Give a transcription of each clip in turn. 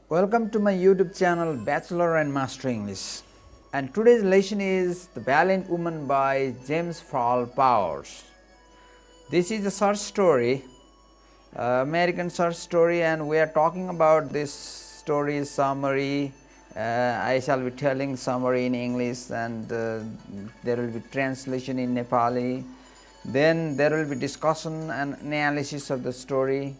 Welcome to my YouTube channel Bachelor and Master English, and today's lesson is The Valiant Woman by James Fall Powers. This is a short story, American short story, and we are talking about this story summary. I shall be telling summary in English, and there will be translation in Nepali. Then there will be discussion and analysis of the story.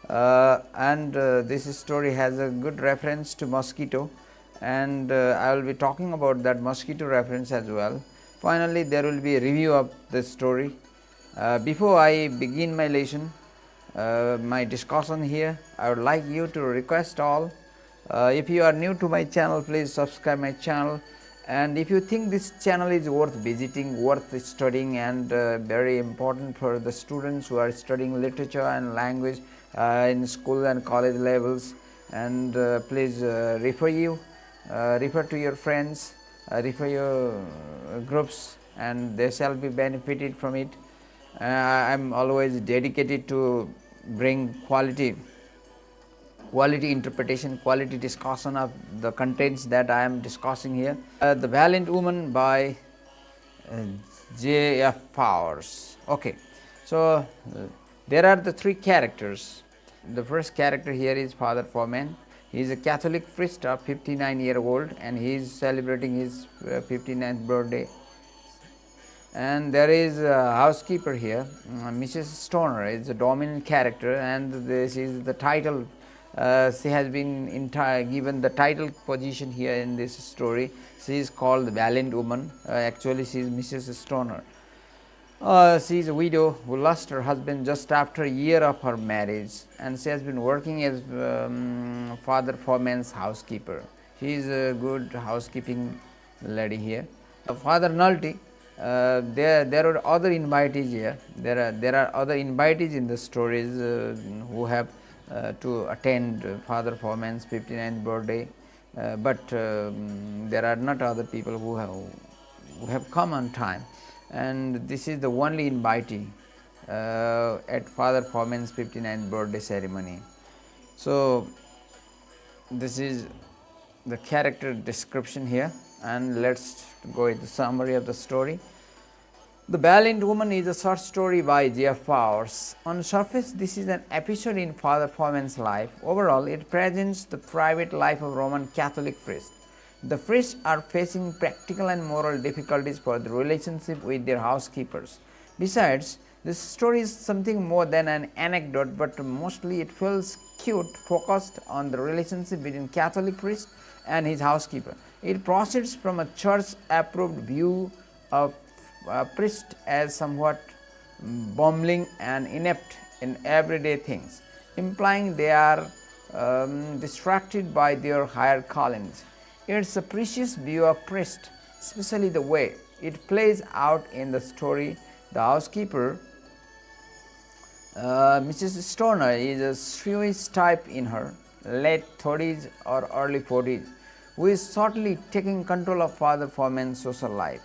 This story has a good reference to Mosquito, and I will be talking about that Mosquito reference as well. Finally, there will be a review of the story. Before I begin my lesson, my discussion here, I would like you to request all, if you are new to my channel, please subscribe my channel, and if you think this channel is worth visiting, worth studying, and very important for the students who are studying literature and language in school and college levels, and please refer to your friends, refer your groups, and they shall be benefited from it. I am always dedicated to bring quality interpretation, quality discussion of the contents that I am discussing here. The Valiant Woman by J.F. Powers. Okay, so there are the three characters. The first character here is Father Firman. He is a Catholic priest of 59-year-old, and he is celebrating his 59th birthday. And there is a housekeeper here, Mrs. Stoner is a dominant character, and this is the title. She has been given the title position here in this story. She is called the Valiant Woman. Actually, she is Mrs. Stoner. She is a widow who lost her husband just after a year of her marriage, and she has been working as Father Firman's housekeeper. She is a good housekeeping lady here. Father Nulty, there are other invitees here. There are other invitees in the stories who have to attend Father Firman's 59th birthday, but there are not other people who have come on time, and this is the only invitee at Father Firman's 59th birthday ceremony. So this is the character description here, and let's go with the summary of the story. The Valiant Woman is a short story by J.F. Powers. On surface, this is an episode in Father Firman's life. Overall, it presents the private life of Roman Catholic priests. The priests are facing practical and moral difficulties for the relationship with their housekeepers. Besides, this story is something more than an anecdote, but mostly it feels cute, focused on the relationship between Catholic priest and his housekeeper. It proceeds from a church-approved view of priest as somewhat bumbling and inept in everyday things, implying they are distracted by their higher callings. It's a precious view of priest, especially the way it plays out in the story. The housekeeper, Mrs. Stoner, is a Swiss type in her late 30s or early 40s, who is shortly taking control of Father Firman's social life.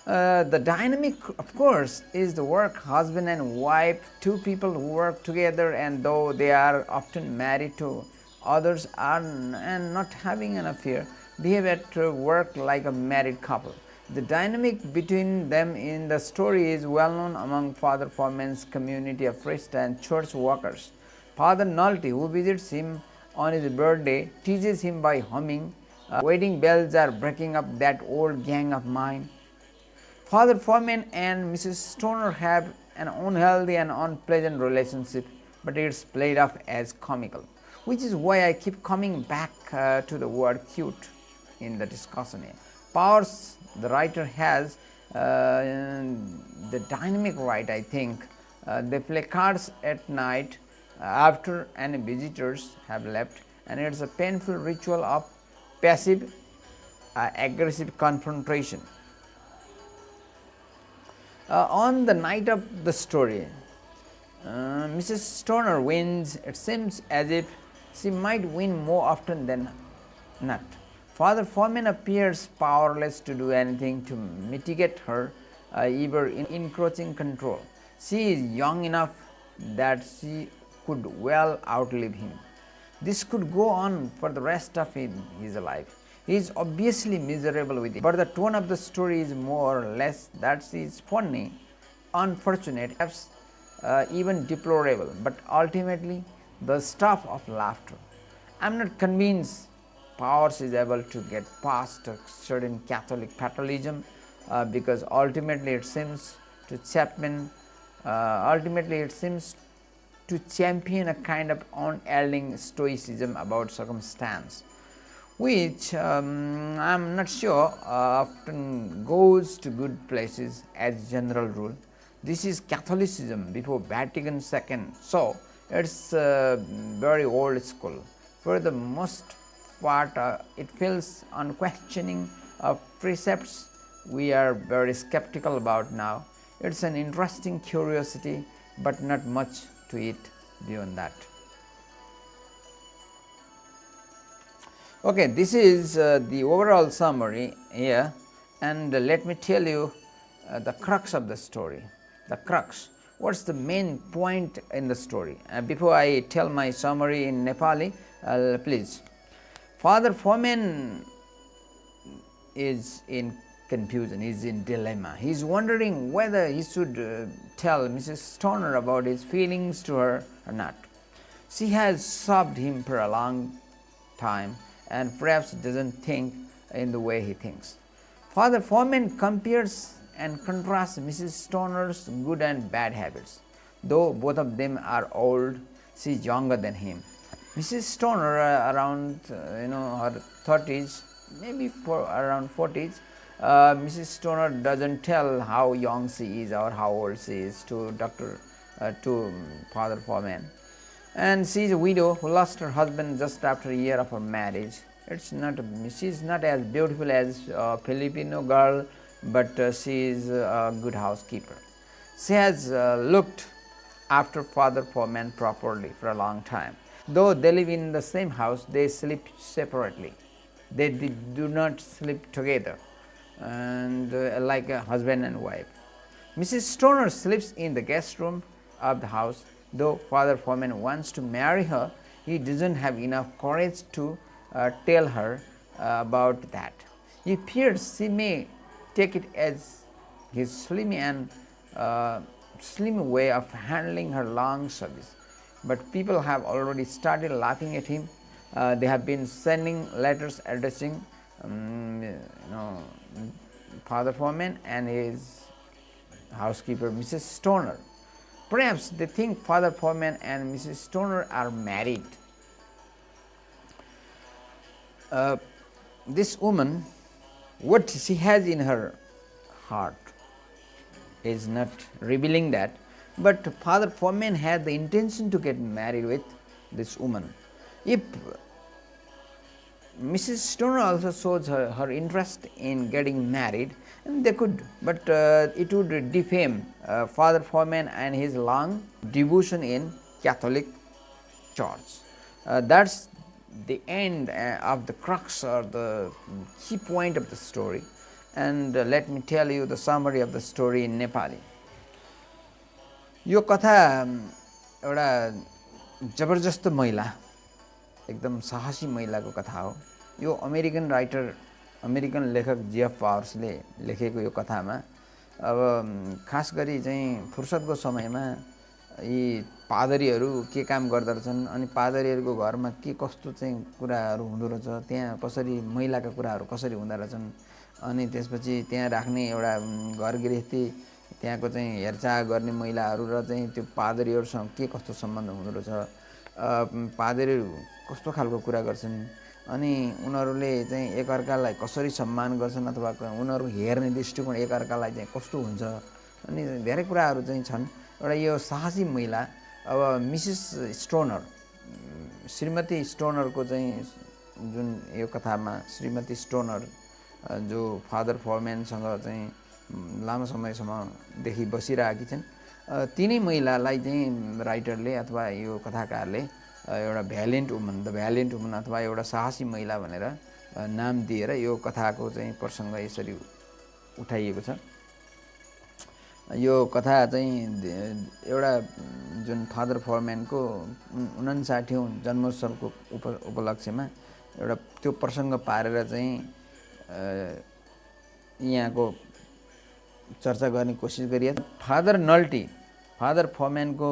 The dynamic, of course, is the work husband and wife, two people who work together, and though they are often married to others and not having an affair, behave at work like a married couple. The dynamic between them in the story is well known among Father Firman's community of priests and church workers. Father Nulty, who visits him on his birthday, teases him by humming, "Wedding bells are breaking up that old gang of mine." Father Firman and Mrs. Stoner have an unhealthy and unpleasant relationship, but it's played off as comical, which is why I keep coming back to the word cute in the discussion here. Powers, the writer, has the dynamic right, I think. They play cards at night after any visitors have left, and it's a painful ritual of passive aggressive confrontation. On the night of the story, Mrs. Stoner wins. It seems as if she might win more often than not. Father Firman appears powerless to do anything to mitigate her ever encroaching control. She is young enough that she could well outlive him. This could go on for the rest of his life. He is obviously miserable with it, but the tone of the story is more or less that she is funny, unfortunate, perhaps even deplorable, but ultimately the stuff of laughter. I am not convinced Powers is able to get past a certain Catholic fatalism because ultimately it seems to champion a kind of unyielding stoicism about circumstance, which I am not sure often goes to good places as general rule. This is Catholicism before Vatican II, so it's very old school. For the most part, it feels unquestioning of precepts we are very skeptical about now. It's an interesting curiosity, but not much to it beyond that. Okay, this is the overall summary here, and let me tell you the crux of the story. The crux. What's the main point in the story? Before I tell my summary in Nepali, please. Father Firman is in confusion, he is in dilemma. He is wondering whether he should tell Mrs. Stoner about his feelings to her or not. She has shoved him for a long time and perhaps doesn't think in the way he thinks. Father Firman compares and contrasts Mrs. Stoner's good and bad habits. Though both of them are old, she is younger than him. Mrs. Stoner, around her 30s, maybe around 40s, Mrs. Stoner doesn't tell how young she is or how old she is to Father Firman. And she is a widow who lost her husband just after a year of her marriage. She is not as beautiful as a Filipino girl, but she is a good housekeeper. She has looked after Father Firman properly for a long time. Though they live in the same house, they sleep separately. They do not sleep together, and like a husband and wife. Mrs. Stoner sleeps in the guest room of the house. Though Father Firman wants to marry her, he doesn't have enough courage to tell her about that. He fears she may take it as his slim way of handling her long service. But people have already started laughing at him. They have been sending letters addressing Father Firman and his housekeeper, Mrs. Stoner. Perhaps they think Father Firman and Mrs. Stoner are married. This woman, what she has in her heart is not revealing that, but Father Firman had the intention to get married with this woman. If Mrs. Stoner also shows her interest in getting married, and they could, but it would defame Father Firman and his long devotion in Catholic Church. That's the end of the crux or the key point of the story. And let me tell you the summary of the story in Nepali. यो कथा एउटा जबरजस्त महिला, एकदम साहसी महिलाको कथा हो। यो American writer, American लेखक जेफ पावर्सले लेखेको यो कथामा अब खास गरी चाहिँ फुर्सदको समयमा यी पादरीहरू के काम गर्दा रहेछन्, अनि पादरीहरूको घरमा के कस्तो चाहिँ कुराहरू हुँदो रहेछ, त्यहाँ कसरी महिलाका कुराहरू कसरी हुँदा रहेछन्, अनि त्यसपछि त्यहाँ राख्ने एउटा घर गृहस्थी, त्यहाँको चाहिँ हेरचाह गर्ने महिलाहरू र चाहिँ त्यो पादरीहरूसँग के कस्तो सम्बन्ध हुँदो रहेछ, पादरीहरू कस्तो खालको कुरा गर्छन्, अनि उनीहरूले चाहिँ एकअर्कालाई कसरी सम्मान गर्छन् अथवा उनीहरू हेर्ने दृष्टिकोण एकअर्कालाई चाहिँ कस्तो हुन्छ, अनि धेरै कुराहरू चाहिँ छन्। एउटा यो साहसी महिला, अब मिसेस स्टोनर, श्रीमती स्टोनरको चाहिँ जुन यो कथामा श्रीमती स्टोनर जो फादर फर्म्यानसँग चाहिँ लामो समयसम्मदेखि बसिरहेकी छन्, तिनै महिलालाई चाहिँ राइटरले अथवा यो कथाकारले एउटा भ्यालियन्ट वुमन, द भ्यालियन्ट वुमन अथवा एउटा साहसी महिला भनेर नाम दिएर यो कथाको चाहिँ प्रसङ्ग यसरी उठाइएको छ। यो कथा चाहिँ एउटा जुन फादर फरम्यानको 59औं जन्मोत्सवको उपलक्ष्यमा एउटा त्यो प्रसङ्ग पारेर चाहिँ यहाँको चर्चा गर्ने कोसिस गरिए। फादर नल्टी फादर फरम्यानको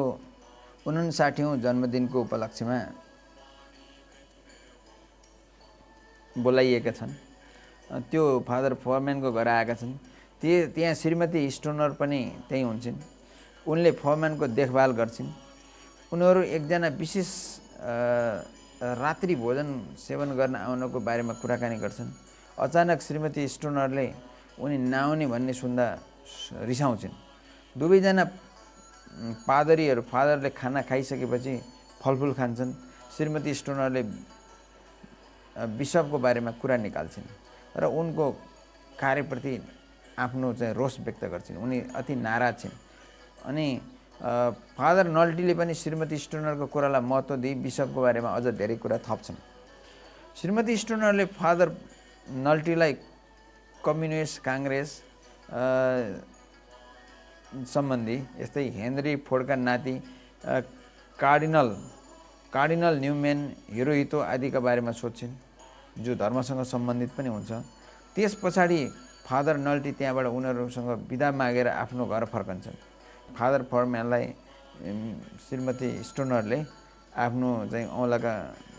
59औं जन्मदिनको उपलक्ष्यमा बोलाइएका छन्। त्यो फादर फरम्यानको घर आएका छन्। त्यहाँ श्रीमती स्टोनर पनि त्यहीँ हुन्छन्। उनले फरम्यानको देखभाल गर्छिन्। उनीहरू एकजना विशेष रात्रि भोजन सेवन गर्न आउनको बारेमा कुराकानी गर्छन्। अचानक श्रीमती स्टोनरले उनी नआउने भन्ने सुन्दा रिसाउँछिन्। दुवैजना पादरीहरू फादरले खाना खाइसकेपछि फलफुल खान्छन्। श्रीमती स्टोनरले बिसपको बारेमा कुरा निकाल्छिन् र उनको कार्यप्रति आफ्नो चाहिँ रोष व्यक्त गर्छिन्। उनी अति नाराज छिन्। अनि फादर नल्टीले पनि श्रीमती स्टोनरको कुरालाई महत्त्व दिई बिसपको बारेमा अझ धेरै कुरा थप्छन्। श्रीमती स्टोनरले फादर नल्टीलाई कम्युनिस्ट काङ्ग्रेस सम्बन्धी यस्तै हेनरी फोर्डका नाति कार्डिनल न्युमेन हिरोहितो आदिका बारेमा सोध्छिन्, जो धर्मसँग सम्बन्धित पनि हुन्छ। त्यस पछाडि फादर नल्टी त्यहाँबाट उनीहरूसँग बिदा मागेर आफ्नो घर फर्कन्छन्। फादर फरम्यानलाई श्रीमती स्टोनरले आफ्नो चाहिँ औँलाका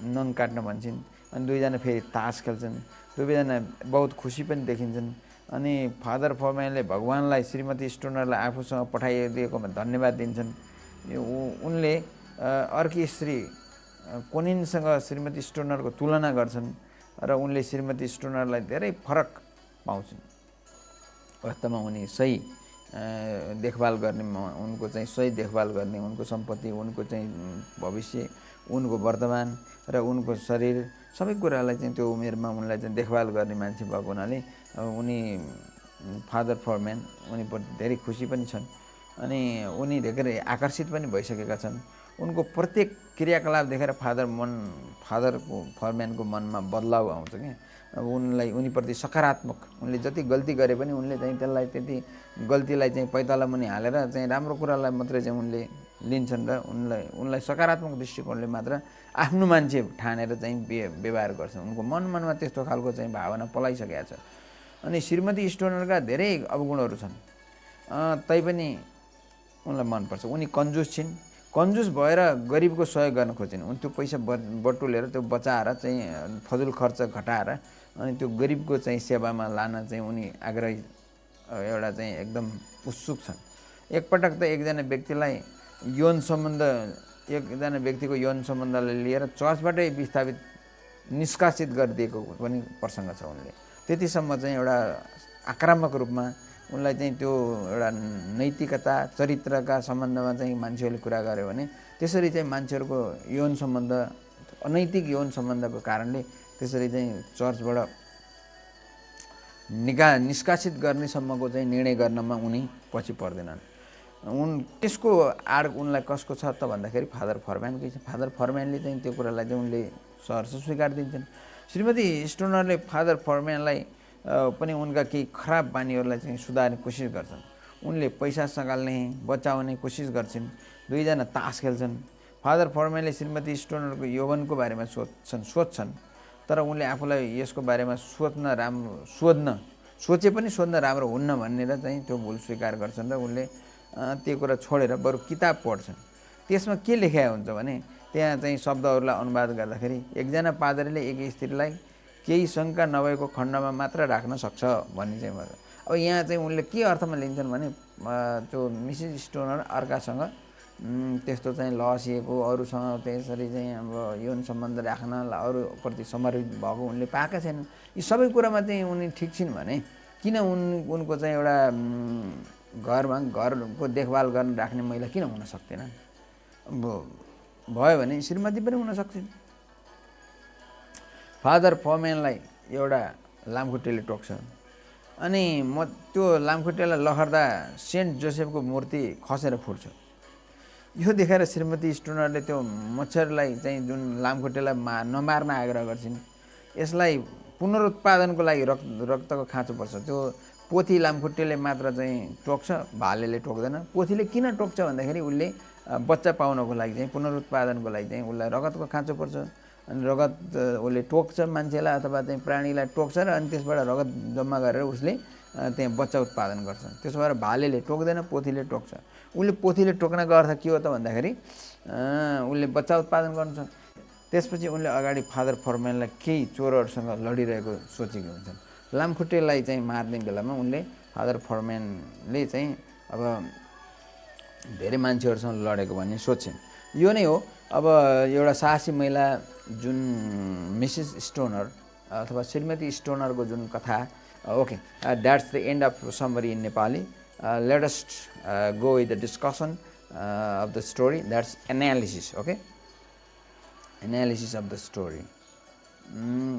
नङ काट्न भन्छन्। अनि दुईजना फेरि तास खेल्छन्। दुवैजना बहुत खुसी पनि देखिन्छन्। अनि फादर फरम्यानले भगवानलाई श्रीमती स्टोनरलाई आफूसँग पठाइदिएकोमा धन्यवाद दिन्छन्। उनले अर्की स्त्री कोनिनसँग श्रीमती स्टोनरको तुलना गर्छन् र उनले श्रीमती स्टोनरलाई धेरै फरक पाउँछन्। वास्तवमा उनी सही देखभाल गर्ने, उनको चाहिँ सही देखभाल गर्ने, उनको सम्पत्ति, उनको चाहिँ भविष्य, उनको वर्तमान र उनको शरीर सबै कुरालाई चाहिँ त्यो उमेरमा उनलाई चाहिँ देखभाल गर्ने मान्छे भएको हुनाले उनी फादर फरम्यान उनीप्रति धेरै खुसी पनि छन्। अनि उनी धेरै आकर्षित पनि भइसकेका छन्। उनको प्रत्येक क्रियाकलाप देखेर फादर फरम्यानको मनमा बदलाव आउँछ क्या। अब उनलाई उनीप्रति सकारात्मक, उनले जति गल्ती गरे पनि उनले चाहिँ त्यसलाई त्यति गल्तीलाई चाहिँ पैताला मुनि हालेर चाहिँ राम्रो कुरालाई मात्रै चाहिँ उनले लिन्छन् र उनलाई सकारात्मक दृष्टिकोणले मात्र आफ्नो मान्छे ठानेर चाहिँ व्यवहार गर्छन्। उनको मनमा त्यस्तो खालको चाहिँ भावना पलाइसकेको छ। अनि श्रीमती स्टोनरका धेरै अवगुणहरू छन्, तैपनि उनलाई मनपर्छ। उनी कन्जुस छिन्। कन्जुस भएर गरिबको सहयोग गर्न खोज्छिन्। उनी त्यो पैसा बटुलेर त्यो बचाएर चाहिँ फजुल खर्च घटाएर अनि त्यो गरिबको चाहिँ सेवामा लान चाहिँ उनी आग्रही एउटा चाहिँ एकदम उत्सुक छन्। एकपटक त एकजना व्यक्तिको यौन सम्बन्धलाई लिएर चर्चबाटै विस्थापित निष्कासित गरिदिएको पनि प्रसङ्ग छ। उनले त्यतिसम्म चाहिँ एउटा आक्रामक रूपमा उनलाई चाहिँ त्यो एउटा नैतिकता चरित्रका सम्बन्धमा चाहिँ मान्छेहरूले कुरा गर्यो भने त्यसरी चाहिँ मान्छेहरूको यौन सम्बन्ध, अनैतिक यौन सम्बन्धको कारणले त्यसरी चाहिँ चर्चबाट निष्कासित गर्नेसम्मको चाहिँ निर्णय गर्नमा उनी पछि पर्दैनन्। त्यसको आड उनलाई कसको छ त भन्दाखेरि फादर फरम्यानकै छ। फादर फरम्यानले चाहिँ त्यो कुरालाई चाहिँ उनले सहर्ष स्वीकार दिन्छन्। श्रीमती स्टोनरले फादर फरम्यानलाई पनि उनका केही खराब बानीहरूलाई चाहिँ सुधार्ने कोसिस गर्छन्। उनले पैसा सगाल्ने, बचाउने कोसिस गर्छन्। दुईजना तास खेल्छन्। फादर फरम्यानले श्रीमती स्टोनरको यौवनको बारेमा सोध्छन्, तर उनले आफूलाई यसको बारेमा सोचे पनि सोध्न राम्रो हुन्न भनेर चाहिँ त्यो भुल स्वीकार गर्छन् र उनले त्यो कुरा छोडेर बरु किताब पढ्छन्। त्यसमा के लेखेको हुन्छ भने त्यहाँ चाहिँ शब्दहरूलाई अनुवाद गर्दाखेरि एकजना पादरीले एक स्त्रीलाई केही शङ्का नभएको खण्डमा मात्र राख्न सक्छ भन्ने चाहिँ भयो। अब यहाँ चाहिँ उनले के अर्थमा लिन्छन् भने त्यो मिसेस स्टोनर अर्कासँग त्यस्तो चाहिँ लसिएको, अरूसँग त्यसरी चाहिँ अब यौन सम्बन्ध राख्न अरूप्रति समर्पित भएको उनले पाएका छैनन्। यी सबै कुरामा चाहिँ उनी ठिक छिन् भने किन उनको चाहिँ एउटा घरको देखभाल गर्न राख्ने महिला किन हुन सक्दैनन्? भयो भने श्रीमती पनि हुन सक्छन्। फादर फरम्यानलाई एउटा लामखुट्टेले टोक्छ। अनि त्यो लामखुट्टेलाई लखर्दा सेन्ट जोसेफको मूर्ति खसेर फुट्छ। यो देखेर श्रीमती स्टोनरले त्यो मच्छरलाई चाहिँ जुन लामखुट्टेलाई नमार्न आग्रह गर्छिन्। यसलाई पुनरुत्पादनको लागि रक्तको खाँचो पर्छ। त्यो पोथी लामखुट्टेले मात्र चाहिँ टोक्छ, भालेले टोक्दैन। पोथीले किन टोक्छ भन्दाखेरि उसले बच्चा पाउनको लागि चाहिँ पुनरुत्पादनको लागि चाहिँ उसलाई रगतको खाँचो पर्छ, अनि रगत उसले टोक्छ मान्छेलाई अथवा चाहिँ प्राणीलाई टोक्छ र अनि त्यसबाट रगत जम्मा गरेर उसले त्यहाँ बच्चा उत्पादन गर्छ। त्यसो भएर भालेले टोक्दैन, पोथीले टोक्छ। उसले पोथीले टोक्नको अर्थ के हो त भन्दाखेरि उसले बच्चा उत्पादन गर्छ। त्यसपछि उनले अगाडि फादर फर्मेनलाई केही चोरहरूसँग लडिरहेको सोचेको हुन्छन्। लामखुट्टेलाई चाहिँ मार्ने बेलामा उनले फादर फर्मेनले चाहिँ अब धेरै मान्छेहरूसँग लडेको भन्ने सोच्छन्। यो नै हो अब एउटा साहसी महिला जुन मिसेस स्टोनर अथवा श्रीमती स्टोनरको जुन कथा। Okay, that's the end of summary in Nepali. Let us go with the discussion of the story, that's analysis. Okay, analysis of the story.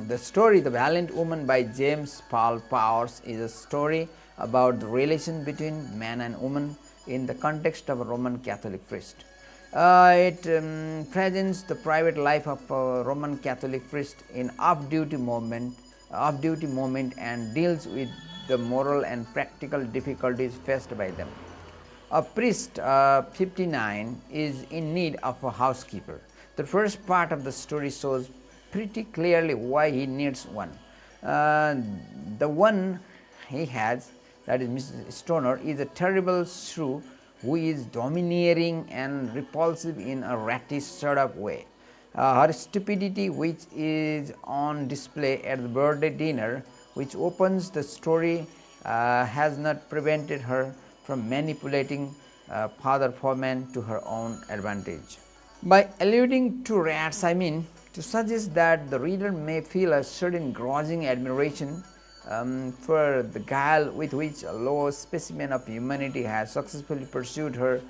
The story The Valiant Woman by James Paul Powers is a story about the relation between man and woman in the context of a Roman Catholic priest. It presents the private life of a Roman Catholic priest in off-duty moment and deals with the moral and practical difficulties faced by them. A priest, 59, is in need of a housekeeper. The first part of the story shows pretty clearly why he needs one. The one he has, that is Mrs. Stoner, is a terrible shrew who is domineering and repulsive in a ratty sort of way. Her stupidity, which is on display at the birthday dinner, which opens the story, has not prevented her from manipulating Father Firman to her own advantage. By alluding to rats, I mean to suggest that the reader may feel a certain grudging admiration for the guile with which a low specimen of humanity has successfully pursued her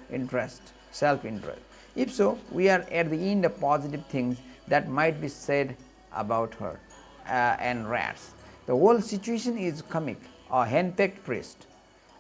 self-interest. If so, we are at the end of positive things that might be said about her and rats. The whole situation is comic. A henpecked priest.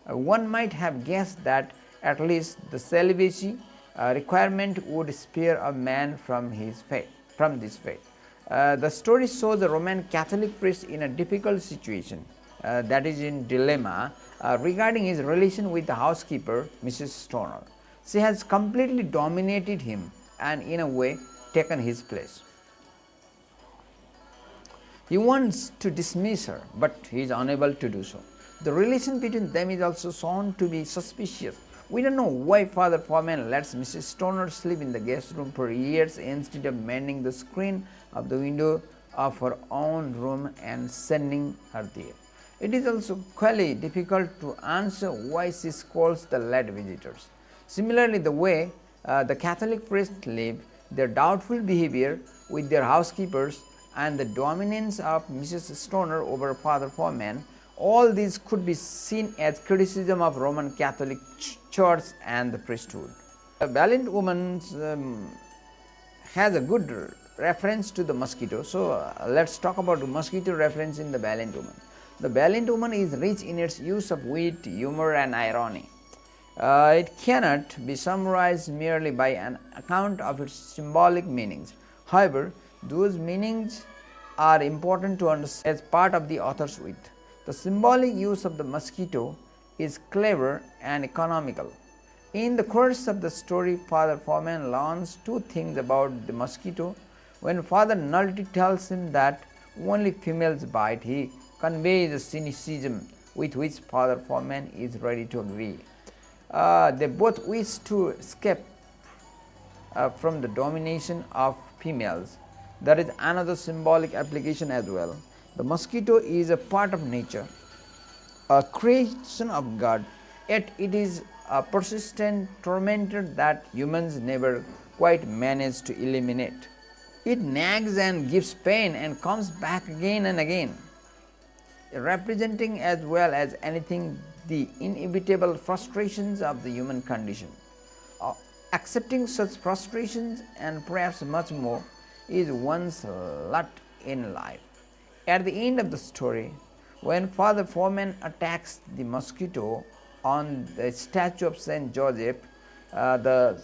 One might have guessed that at least the celibacy requirement would spare a man from this fate. The story shows a Roman Catholic priest in a difficult situation, that is in dilemma, regarding his relation with the housekeeper, Mrs. Stoner. She has completely dominated him and in a way taken his place. He wants to dismiss her, but he is unable to do so. The relation between them is also shown to be suspicious. We don't know why Father Firman lets Mrs. Stoner sleep in the guest room for years instead of mending the screen of the window of her own room and sending her there. It is also quite difficult to answer why she scolds the late visitors. Similarly, the way the Catholic priests live, their doubtful behavior with their housekeepers, and the dominance of Mrs. Stoner over Father Firman, all these could be seen as criticism of Roman Catholic Church and the priesthood. The Valiant Woman has a good reference to the Mosquito. So, let's talk about the Mosquito reference in the Valiant Woman. The Valiant Woman is rich in its use of wit, humor and irony. It cannot be summarized merely by an account of its symbolic meanings. However, those meanings are important to understand as part of the author's wit. The symbolic use of the mosquito is clever and economical. In the course of the story, Father Firman learns two things about the mosquito. When Father Nulty tells him that only females bite, he conveys a cynicism with which Father Firman is ready to agree. They both wish to escape from the domination of females. There is another symbolic application as well. The mosquito is a part of nature, a creation of God, yet it is a persistent tormentor that humans never quite manage to eliminate. It nags and gives pain and comes back again and again, representing as well as anything the inevitable frustrations of the human condition. Accepting such frustrations and perhaps much more is one's lot in life. At the end of the story, when Father Firman attacks the mosquito on the statue of Saint Joseph, the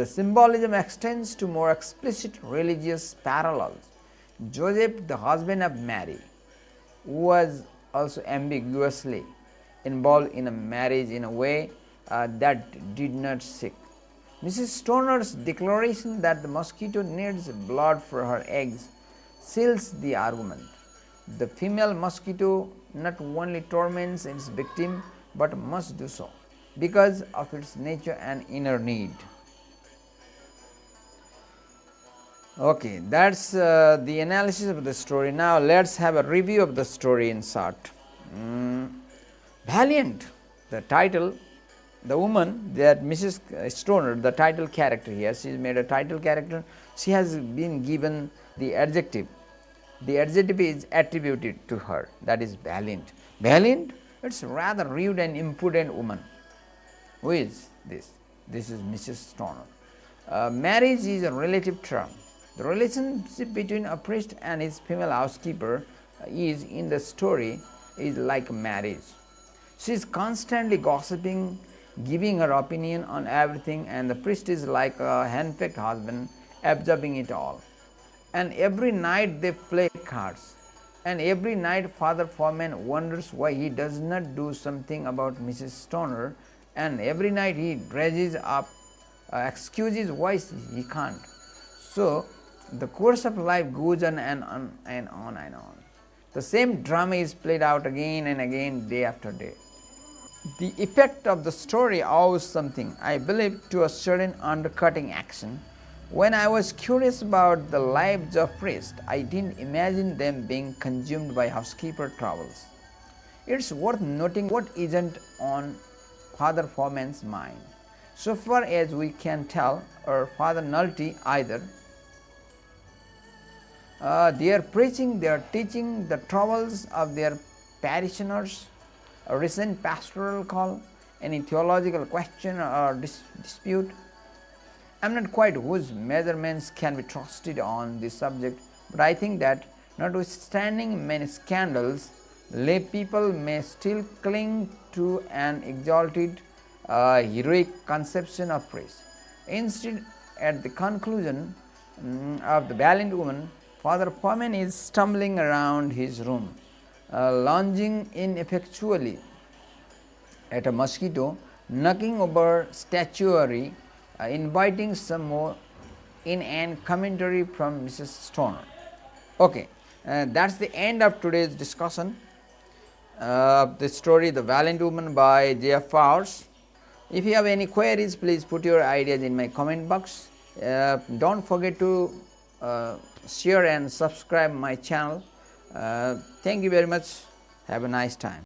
symbolism extends to more explicit religious parallels. Joseph, the husband of Mary, was also ambiguously involved in a marriage in a way that did not seek. Mrs. Stoner's declaration that the mosquito needs blood for her eggs seals the argument. The female mosquito not only torments its victim but must do so because of its nature and inner need. Okay, that's the analysis of the story. Now let's have a review of the story in short. Valiant, the title, the woman, that Mrs. Stoner, the title character here, she is made a title character. She has been given the adjective. The adjective is attributed to her, that is valiant. Valiant, it's a rather rude and impudent woman. Who is this? This is Mrs. Stoner. Marriage is a relative term. The relationship between a priest and his female housekeeper is in the story is like marriage. She is constantly gossiping, giving her opinion on everything, and the priest is like a henpecked husband, absorbing it all. And every night they play cards, and every night Father Firman wonders why he does not do something about Mrs. Stoner, and every night he dredges up excuses why he can't. So the course of life goes on and on and on and on. The same drama is played out again and again, day after day. The effect of the story owes something, I believe, to a certain undercutting action. When I was curious about the lives of priests, I didn't imagine them being consumed by housekeeper troubles. It's worth noting what isn't on Father Firman's mind. So far as we can tell, or Father Nulty either, they are preaching, they are teaching the troubles of their parishioners, a recent pastoral call, any theological question or dispute. I am not quite whose measurements can be trusted on this subject, but I think that notwithstanding many scandals, lay people may still cling to an exalted, heroic conception of praise. Instead, at the conclusion of the Valiant woman, Father Firman is stumbling around his room, lunging ineffectually at a mosquito, knocking over statuary, inviting some more in an commentary from Mrs. Stoner. Okay, that's the end of today's discussion of the story The Valiant Woman by J.F. Powers. If you have any queries, please put your ideas in my comment box. Don't forget to share and subscribe my channel. Thank you very much. Have a nice time.